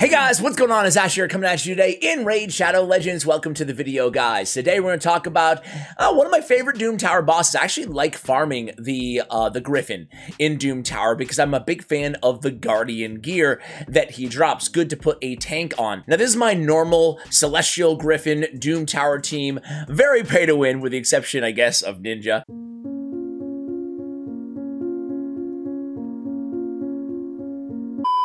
Hey guys, what's going on? It's Ash here coming at you today in Raid Shadow Legends. Welcome to the video, guys. Today we're going to talk about one of my favorite Doom Tower bosses. I actually like farming the Griffin in Doom Tower because I'm a big fan of the Guardian gear that he drops. Good to put a tank on. Now this is my normal Celestial Griffin Doom Tower team. Very pay to win with the exception, I guess, of Ninja.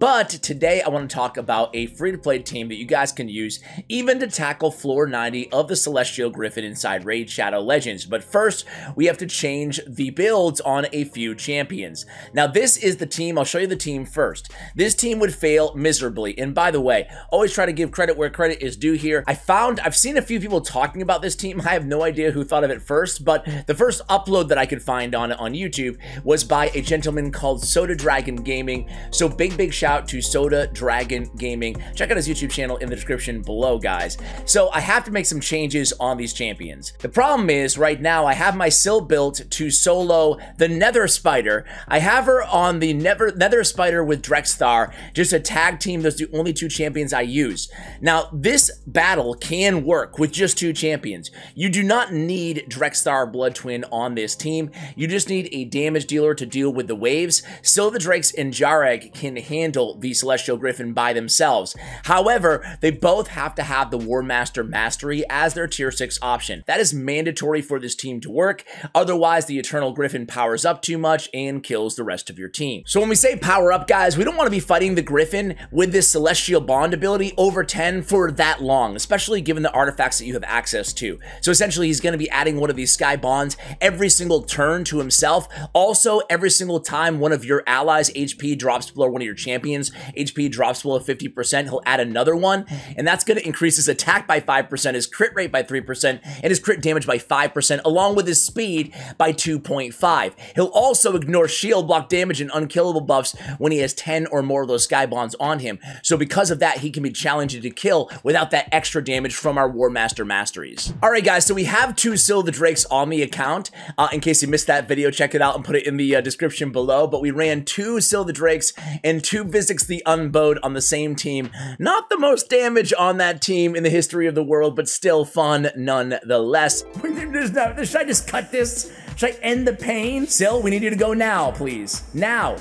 But today I want to talk about a free-to-play team that you guys can use even to tackle floor 90 of the Celestial Griffin inside Raid Shadow Legends. But first, we have to change the builds on a few champions. Now this is the team, I'll show you the team first. This team would fail miserably. And by the way, always try to give credit where credit is due here. I've seen a few people talking about this team. I have no idea who thought of it first, but the first upload that I could find on YouTube was by a gentleman called Soda Dragon Gaming. So big shout out to Soda Dragon Gaming. Check out his YouTube channel in the description below, guys. So I have to make some changes on these champions. The problem is right now I have my Scyl built to solo the Nether Spider. I have her on the Nether Spider with Drexthar, just a tag team. Those are the only two champions I use. Now this battle can work with just two champions. You do not need Drexthar Bloodtwin on this team. You just need a damage dealer to deal with the waves. So the Drakes and Jareg can handle the Celestial Griffin by themselves. However, they both have to have the War Master Mastery as their tier 6 option. That is mandatory for this team to work. Otherwise, the Eternal Griffin powers up too much and kills the rest of your team. So when we say power up, guys, we don't want to be fighting the Griffin with this Celestial Bond ability over 10 for that long, especially given the artifacts that you have access to. So essentially, he's going to be adding one of these Sky Bonds every single turn to himself. Also, every single time one of your allies' HP drops below one of your champions, HP drops below 50%, he'll add another one, and that's going to increase his attack by 5%, his crit rate by 3%, and his crit damage by 5%, along with his speed by 2.5. He'll also ignore shield, block damage, and unkillable buffs when he has 10 or more of those Sky Bonds on him. So because of that, he can be challenging to kill without that extra damage from our War Master Masteries. Alright guys, so we have two Scyl the Drakes on the account. In case you missed that video, check it out and put it in the description below. But we ran two Scyl the Drakes and two Visix the Unbowed on the same team. Not the most damage on that team in the history of the world, but still fun nonetheless. Should I just cut this? Should I end the pain? Scyl, we need you to go now, please. Now.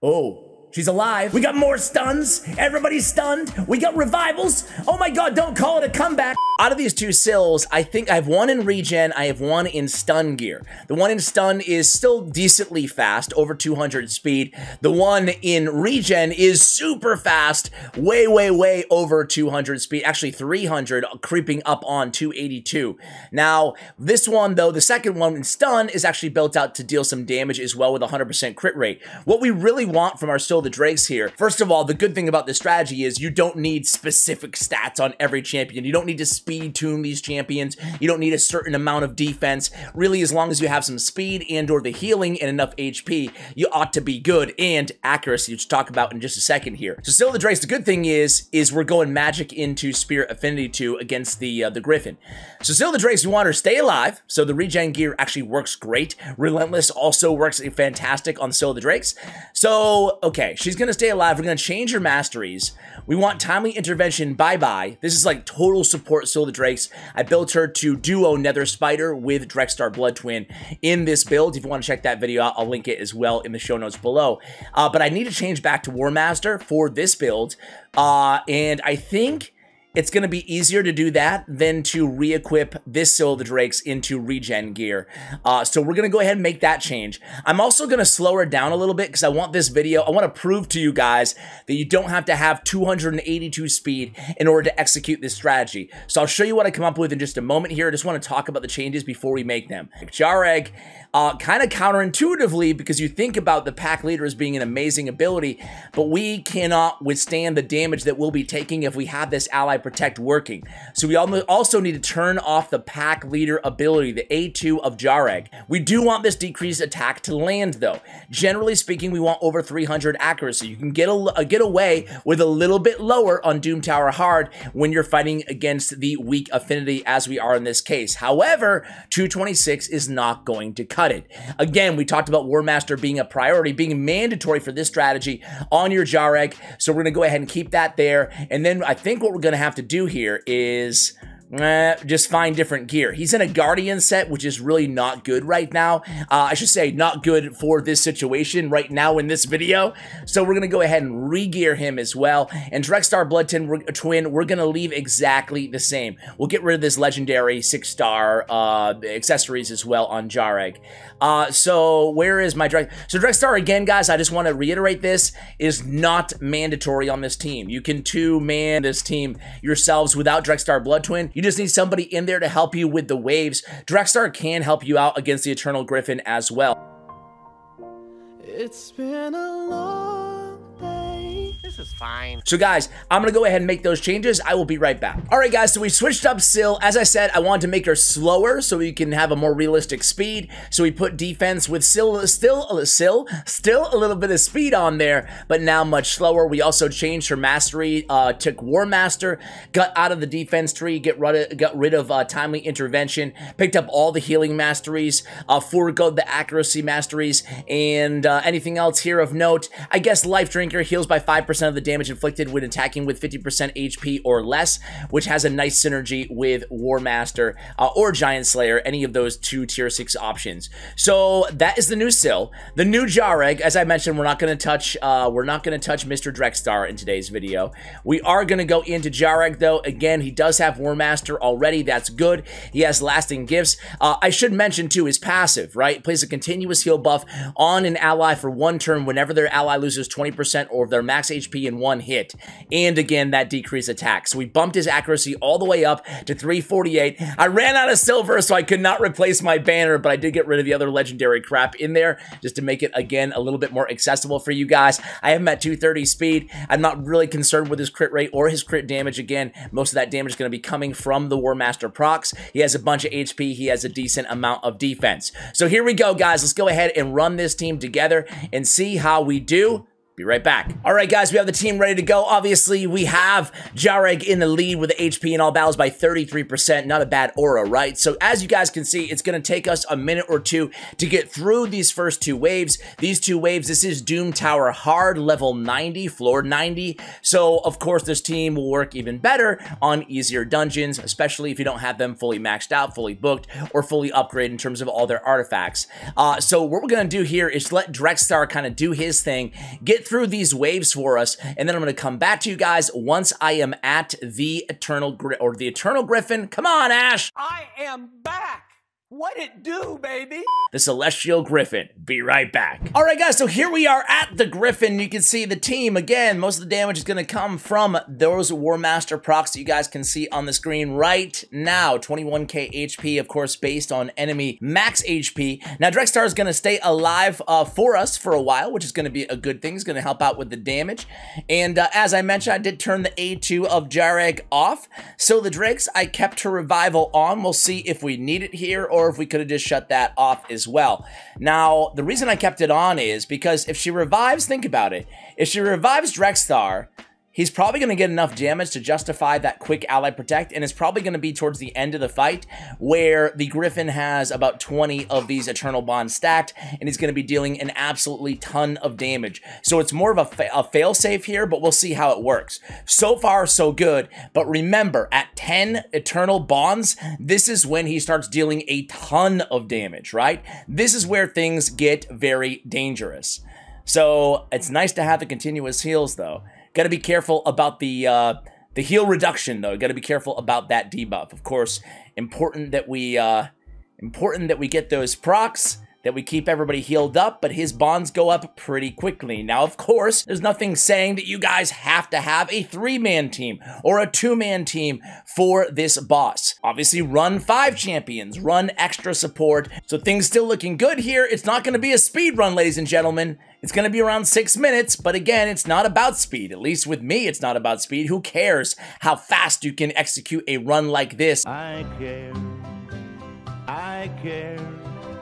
Oh, she's alive. We got more stuns. Everybody's stunned. We got revivals. Oh my god, don't call it a comeback. Out of these two Scyls, I think I have one in regen, I have one in stun gear. The one in stun is still decently fast, over 200 speed. The one in regen is super fast, way over 200 speed, actually 300, creeping up on 282. Now, this one though, the second one in stun is actually built out to deal some damage as well with 100% crit rate. What we really want from our Scyl the Drakes here, first of all, the good thing about this strategy is you don't need specific stats on every champion. You don't need to speed tune these champions. You don't need a certain amount of defense. Really, as long as you have some speed and or the healing and enough HP, you ought to be good, and accuracy, which we'll talk about in just a second here. So Scyl the Drakes, the good thing is we're going magic into Spirit Affinity 2 against the Griffin. So Scyl the Drakes, we want her to stay alive, so the regen gear actually works great. Relentless also works fantastic on Scyl the Drakes. So, okay, she's gonna stay alive. We're gonna change her masteries. We want Timely Intervention, bye-bye. This is like total support Scyl the Drakes. I built her to duo Nether Spider with Drexthar Bloodtwin in this build. If you want to check that video out, I'll link it as well in the show notes below. But I need to change back to War Master for this build. And I think it's going to be easier to do that than to re-equip this Scyl the Drakes into regen gear. So we're going to go ahead and make that change. I'm also going to slow her down a little bit because I want this video, I want to prove to you guys that you don't have to have 282 speed in order to execute this strategy. So I'll show you what I come up with in just a moment here. I just want to talk about the changes before we make them. Jareg, kind of counterintuitively, because you think about the pack leader as being an amazing ability, but we cannot withstand the damage that we'll be taking if we have this ally protect working. So we also need to turn off the pack leader ability, the A2 of Jareg. We do want this decreased attack to land though. Generally speaking, we want over 300 accuracy. You can get away with a little bit lower on Doom Tower Hard when you're fighting against the weak affinity as we are in this case. However, 226 is not going to cut cut it. Again, we talked about War Master being a priority, being mandatory for this strategy on your Jareg. So we're going to go ahead and keep that there. And then I think what we're going to have to do here is just find different gear. He's in a Guardian set, which is really not good right now. I should say not good for this situation right now in this video. So we're going to go ahead and re-gear him as well. And Drexthar Bloodtwin, we're going to leave exactly the same. We'll get rid of this legendary 6-star accessories as well on Jareg. So where is my Drexthar? So Drexthar, again, guys, I just want to reiterate this, is not mandatory on this team. You can 2-man this team yourselves without Drexthar Bloodtwin. You just need somebody in there to help you with the waves. Drexthar can help you out against the Eternal Griffin as well. It's been a long day. This is fine. So guys, I'm gonna go ahead and make those changes. I will be right back. All right, guys, so we switched up Scyl. As I said, I wanted to make her slower so we can have a more realistic speed. So we put defense with Scyl, still a little bit of speed on there, but now much slower. We also changed her mastery, took War Master, got out of the defense tree, got rid of timely intervention, picked up all the healing masteries, foregoed the accuracy masteries, and anything else here of note. I guess Life Drinker heals by 5% of the damage inflicted when attacking with 50% HP or less, which has a nice synergy with War Master or Giant Slayer, any of those 2 tier 6 options. So that is the new Scyl. The new Jareg, as I mentioned, we're not going to touch Mr. Drexthar in today's video. We are going to go into Jareg though. Again, he does have War Master already. That's good. He has lasting gifts. I should mention too his passive, right? Plays a continuous heal buff on an ally for 1 turn whenever their ally loses 20% or their max HP in 1 hit. And again, that decreased attack. So we bumped his accuracy all the way up to 348. I ran out of silver, so I could not replace my banner, but I did get rid of the other legendary crap in there just to make it, again, a little bit more accessible for you guys. I have him at 230 speed. I'm not really concerned with his crit rate or his crit damage. Again, most of that damage is going to be coming from the War Master procs. He has a bunch of HP. He has a decent amount of defense. So here we go, guys. Let's go ahead and run this team together and see how we do. Be right back. All right, guys, we have the team ready to go. Obviously, we have Jareg in the lead with the HP in all battles by 33%. Not a bad aura, right? So as you guys can see, it's going to take us a minute or 2 to get through these first 2 waves. These 2 waves, this is Doom Tower Hard, level 90, floor 90. So, of course, this team will work even better on easier dungeons, especially if you don't have them fully maxed out, fully booked, or fully upgraded in terms of all their artifacts. So what we're going to do here is let Drexthar kind of do his thing, get through these waves for us, and then I'm going to come back to you guys once I am at the Eternal Griffin. Come on, Ash! I am back. What it do, baby? The Celestial Griffin. Be right back. All right, guys, so here we are at the Griffin. You can see the team. Again, most of the damage is going to come from those War Master procs that you guys can see on the screen right now. 21k HP, of course, based on enemy max HP. Now, Drexthar is going to stay alive for us for a while, which is going to be a good thing. It's going to help out with the damage. And as I mentioned, I did turn the A2 of Jareg off. So the Drakes, I kept her revival on. We'll see if we need it here or if we could have just shut that off as well. Now, the reason I kept it on is because if she revives, think about it. If she revives Drexthar, he's probably going to get enough damage to justify that quick ally protect, and it's probably going to be towards the end of the fight where the Griffin has about 20 of these Eternal Bonds stacked, and he's going to be dealing an absolutely ton of damage. So it's more of a fail-safe here, but we'll see how it works. So far, so good, but remember, at 10 Eternal Bonds, this is when he starts dealing a ton of damage, right? This is where things get very dangerous. So it's nice to have the continuous heals, though. Got to be careful about the heal reduction, though. Got to be careful about that debuff. Of course, important that we get those procs, that we keep everybody healed up, but his bonds go up pretty quickly. Now, of course, there's nothing saying that you guys have to have a 3-man team or a 2-man team for this boss. Obviously, run 5 champions, run extra support. So things still looking good here. It's not going to be a speed run, ladies and gentlemen. It's going to be around 6 minutes, but again, it's not about speed. At least with me, it's not about speed. Who cares how fast you can execute a run like this? I care. I care.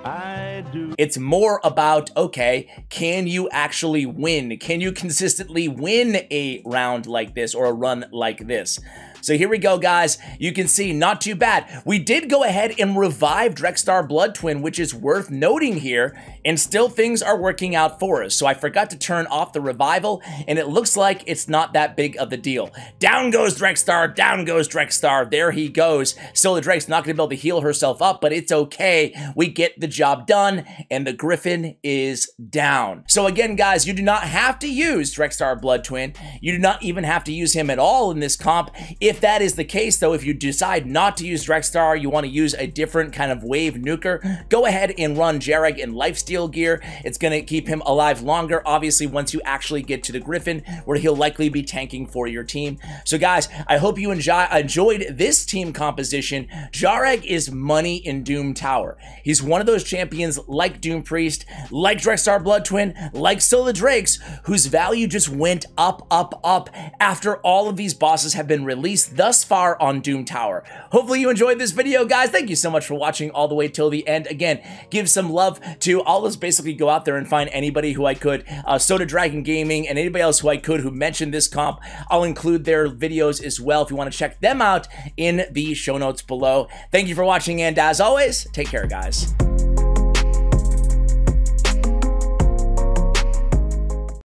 I do. It's more about, okay, can you actually win? Can you consistently win a round like this or a run like this? So here we go, guys. You can see, not too bad. We did go ahead and revive Drexthar Bloodtwin, which is worth noting here, and still things are working out for us. So I forgot to turn off the revival, and it looks like it's not that big of a deal. Down goes Drexthar, down goes Drexthar. There he goes. Still, the Drake's not going to be able to heal herself up, but it's okay. We get the job done, and the Griffin is down. So again, guys, you do not have to use Drexthar Bloodtwin. You do not even have to use him at all in this comp. If that is the case, though, if you decide not to use Drexthar, you want to use a different kind of wave nuker, go ahead and run Jareg in lifesteal gear. It's going to keep him alive longer, obviously, once you actually get to the Griffin, where he'll likely be tanking for your team. So guys, I hope you enjoyed this team composition. Jareg is money in Doom Tower. He's one of those champions like Doom Priest, like Drexthar Bloodtwin, like Scyl the Drakes, whose value just went up, up, up after all of these bosses have been released thus far on Doom Tower. Hopefully you enjoyed this video, guys. Thank you so much for watching all the way till the end. Again, give some love to all of us. Basically go out there and find anybody who I could, Soda Dragon Gaming and anybody else who I could who mentioned this comp. I'll include their videos as well if you want to check them out in the show notes below. Thank you for watching, and as always, take care, guys.